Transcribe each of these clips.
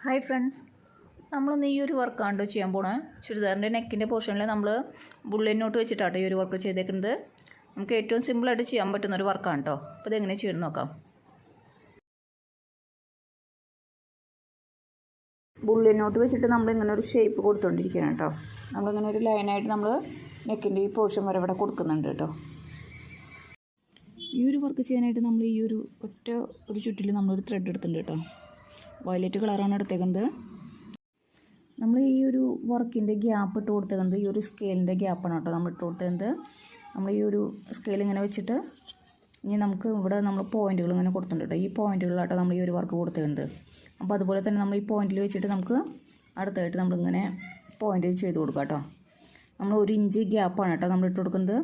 Hi friends, നമ്മളിന്ന് ഈ ഒരു വർക്കാണ് ചെയ്യാൻ പോണേ. ചുരിദാറിൻ്റെ നെക്കിൻ്റെ പോർഷനിൽ നമ്മൾ ബുള്ളറ്റ് നോട്ട് വെച്ചിട്ടാണ് ഈ ഒരു വർക്ക് ചെയ്തേക്കുന്നത്. നമുക്ക് ഏറ്റവും സിമ്പിളായിട്ട് ചെയ്യാൻ പറ്റുന്ന ഒരു വർക്കാണ് കേട്ടോ. അപ്പോൾ ഇതെങ്ങനെ ചെയ്ത് നോക്കാം. ബുള്ളറ്റ് നോട്ട് വെച്ചിട്ട് നമ്മളിങ്ങനെ ഒരു ഷേപ്പ് കൊടുത്തുകൊണ്ടിരിക്കുകയാണ് കേട്ടോ. നമ്മളിങ്ങനെ ഒരു ലൈനായിട്ട് നമ്മൾ നെക്കിൻ്റെ ഈ പോർഷൻ വരെ ഇവിടെ കൊടുക്കുന്നുണ്ട് കേട്ടോ. ഈ ഒരു വർക്ക് ചെയ്യാനായിട്ട് നമ്മൾ ഈ ഒരു ഒറ്റ ഒരു ചുറ്റിൽ നമ്മളൊരു ത്രെഡ് എടുത്തിട്ടുണ്ട് കേട്ടോ. വയലറ്റ് കളറാണ് എടുത്തേക്കുന്നത്. നമ്മൾ ഈ ഒരു വർക്കിൻ്റെ ഗ്യാപ്പ് ഇട്ട് കൊടുത്തേക്കുന്നത് ഈ ഒരു സ്കെയിലിൻ്റെ ഗ്യാപ്പാണ് കേട്ടോ നമ്മൾ ഇട്ട് കൊടുത്തേക്കുന്നത്. നമ്മൾ ഈ ഒരു സ്കെയിൽ ഇങ്ങനെ വെച്ചിട്ട് ഇനി നമുക്ക് ഇവിടെ നമ്മൾ പോയിൻറ്റുകൾ ഇങ്ങനെ കൊടുത്തിട്ടുണ്ട് കേട്ടോ. ഈ പോയിൻറ്റുകളാട്ടോ നമ്മൾ ഈ ഒരു വർക്ക് കൊടുത്തേക്കുന്നത്. അപ്പോൾ അതുപോലെ തന്നെ നമ്മൾ ഈ പോയിൻറ്റിൽ വെച്ചിട്ട് നമുക്ക് അടുത്തായിട്ട് നമ്മളിങ്ങനെ പോയിൻ്റ് ചെയ്ത് കൊടുക്കാം കേട്ടോ. നമ്മൾ 1 ഇഞ്ച് ഗ്യാപ്പാണ് കേട്ടോ നമ്മൾ ഇട്ട് കൊടുക്കുന്നത്.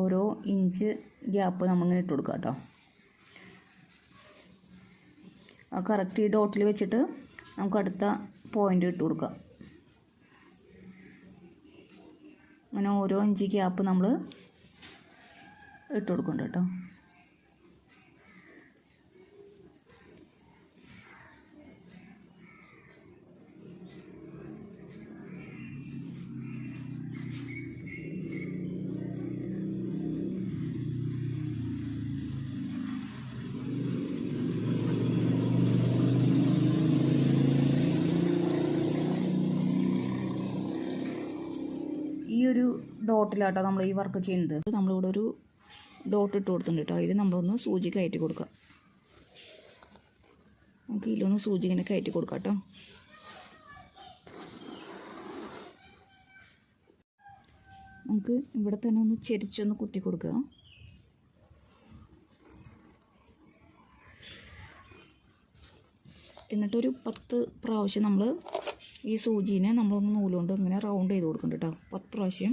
ഓരോ ഇഞ്ച് ഗ്യാപ്പ് നമ്മളിങ്ങനെ ഇട്ട് കൊടുക്കാം കേട്ടോ. ആ കറക്റ്റ് ഈ ഡോട്ടിൽ വെച്ചിട്ട് നമുക്ക് അടുത്ത പോയിൻ്റ് ഇട്ട് കൊടുക്കാം. അങ്ങനെ ഓരോ ഇഞ്ച് ഗ്യാപ്പ് നമ്മൾ ഇട്ട് കൊടുക്കുന്നുണ്ട് കേട്ടോ. ഈ ഒരു ഡോട്ടിലാട്ടോ നമ്മൾ ഈ വർക്ക് ചെയ്യുന്നത്. നമ്മളിവിടെ ഒരു ഡോട്ട് ഇട്ട് കൊടുത്തിട്ടുണ്ട് കേട്ടോ. അതിൽ നമ്മളൊന്ന് സൂചി കയറ്റി കൊടുക്കാം. നമുക്ക് ഇതിലൊന്ന് സൂചി ഇങ്ങനെ കയറ്റി കൊടുക്കാം കേട്ടോ. നമുക്ക് ഇവിടെ തന്നെ ഒന്ന് ചെരിച്ചൊന്ന് കുത്തി കൊടുക്കുക. എന്നിട്ടൊരു 10 പ്രാവശ്യം നമ്മൾ ഈ സൂചീനെ നമ്മളൊന്ന് നൂലുകൊണ്ട് ഇങ്ങനെ റൗണ്ട് ചെയ്ത് കൊടുക്കുന്നുണ്ട് കേട്ടോ. 10 പ്രാവശ്യം.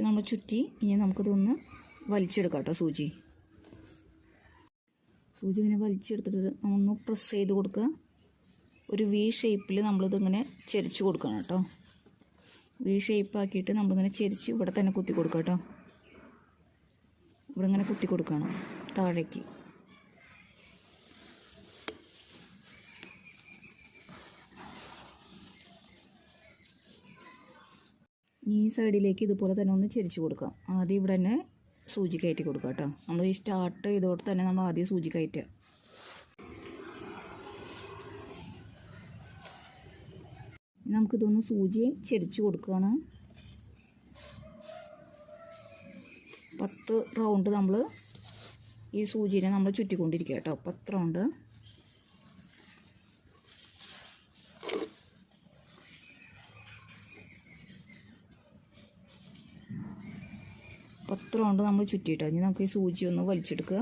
നമ്മൾ ചുറ്റി ഇനി നമുക്കിതൊന്ന് വലിച്ചെടുക്കാം കേട്ടോ. സൂചി ഇങ്ങനെ വലിച്ചെടുത്തിട്ട് നമ്മളൊന്ന് പ്രസ് ചെയ്ത് കൊടുക്കുക. ഒരു വി ഷേപ്പിൽ നമ്മളിതിങ്ങനെ ചെരിച്ച് കൊടുക്കണം കേട്ടോ. വി ഷേപ്പാക്കിയിട്ട് നമ്മളിങ്ങനെ ചെരിച്ച് ഇവിടെ തന്നെ കുത്തി കൊടുക്കാം കേട്ടോ. ഇവിടെ ഇങ്ങനെ കുത്തി കൊടുക്കണം താഴേക്ക്. ഈ സൈഡിലേക്ക് ഇതുപോലെ തന്നെ ഒന്ന് ചെരിച്ച് കൊടുക്കാം. ആദ്യം ഇവിടെ തന്നെ സൂചി കയറ്റി കൊടുക്കാം കേട്ടോ. നമ്മൾ ഈ സ്റ്റാർട്ട് ചെയ്തോടെ തന്നെ നമ്മൾ ആദ്യം സൂചി കയറ്റുക. നമുക്കിതൊന്ന് സൂചി ചെരിച്ച് കൊടുക്കുകയാണ്. 10 റൗണ്ട് നമ്മൾ ഈ സൂചിനെ നമ്മൾ ചുറ്റിക്കൊണ്ടിരിക്കുക കേട്ടോ. 10 റൗണ്ട്. നമ്മൾ ചുറ്റിയിട്ടോ. ഇനി നമുക്ക് ഈ സൂചി ഒന്ന് വലിച്ചെടുക്കുക.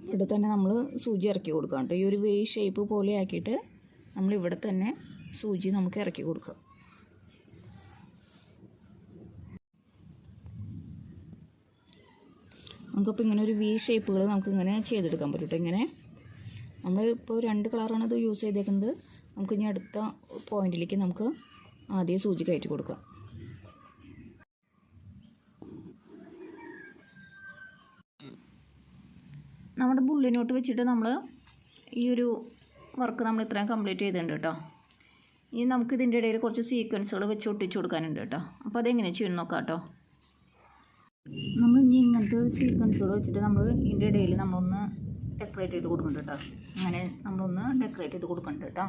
ഇവിടെ തന്നെ നമ്മൾ സൂചി ഇറക്കി കൊടുക്കാം കേട്ടോ. ഈ ഒരു വേ ഷേപ്പ് പോലെ ആക്കിയിട്ട് നമ്മൾ ഇവിടെ തന്നെ സൂചി നമുക്ക് ഇറക്കി കൊടുക്കുക. നമുക്കപ്പോൾ ഇങ്ങനെ ഒരു വി ഷേപ്പുകൾ നമുക്കിങ്ങനെ ചെയ്തെടുക്കാൻ പറ്റും കേട്ടോ. ഇങ്ങനെ നമ്മളിപ്പോൾ 2 കളറാണ് ഇത് യൂസ് ചെയ്തേക്കുന്നത്. നമുക്കിനി അടുത്ത പോയിന്റിലേക്ക് നമുക്ക് ആദ്യം സൂചി കയറ്റി കൊടുക്കാം. നമ്മുടെ ബുള്ളറ്റ് നോട്ട് വെച്ചിട്ട് നമ്മൾ ഈ ഒരു വർക്ക് നമ്മൾ ഇത്രയും കംപ്ലീറ്റ് ചെയ്തിട്ടുണ്ട് കേട്ടോ. ഇനി നമുക്ക് ഇതിൻ്റെ ഇടയിൽ കുറച്ച് സീക്വൻസുകൾ വെച്ച് ഒട്ടിച്ച് കൊടുക്കാനുണ്ട് കേട്ടോ. അപ്പോൾ അതെങ്ങനെ ചെയ്യണം നോക്കാം കേട്ടോ. നമ്മൾ ഇനി ഇങ്ങനത്തെ സീക്വൻസുകൾ വെച്ചിട്ട് നമ്മൾ ഇതിൻ്റെ ഇടയിൽ നമ്മളൊന്ന് ഡെക്കറേറ്റ് ചെയ്ത് കൊടുക്കുന്നുണ്ട് കേട്ടോ. അങ്ങനെ നമ്മളൊന്ന് ഡെക്കറേറ്റ് ചെയ്ത് കൊടുക്കുന്നുണ്ട് കേട്ടോ.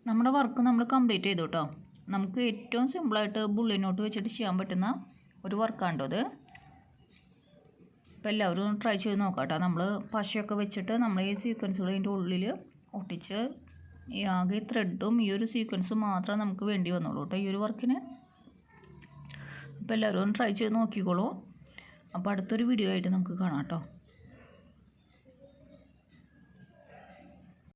നമ്മുടെ വർക്ക് നമ്മൾ കംപ്ലീറ്റ് ചെയ്തു കേട്ടോ. നമുക്ക് ഏറ്റവും സിമ്പിളായിട്ട് ബുള്ളറ്റ് നോട്ട് വെച്ചിട്ട് ചെയ്യാൻ പറ്റുന്ന ഒരു വർക്കാണ് അത്. അപ്പോൾ എല്ലാവരും ഒന്ന് ട്രൈ ചെയ്ത് നോക്കാം കേട്ടോ. നമ്മൾ പശയൊക്കെ വെച്ചിട്ട് നമ്മൾ ഈ സീക്വൻസുകൾ ഇതിൻ്റെ ഉള്ളിൽ ഒട്ടിച്ച് ഈ ആകെ ത്രെഡും ഈ ഒരു സീക്വൻസും മാത്രമേ നമുക്ക് വേണ്ടി വന്നുള്ളൂ കേട്ടോ ഈ ഒരു വർക്കിന്. അപ്പോൾ എല്ലാവരും ഒന്ന് ട്രൈ ചെയ്ത് നോക്കിക്കോളൂ. അപ്പോൾ അടുത്തൊരു വീഡിയോ ആയിട്ട് നമുക്ക് കാണാം കേട്ടോ.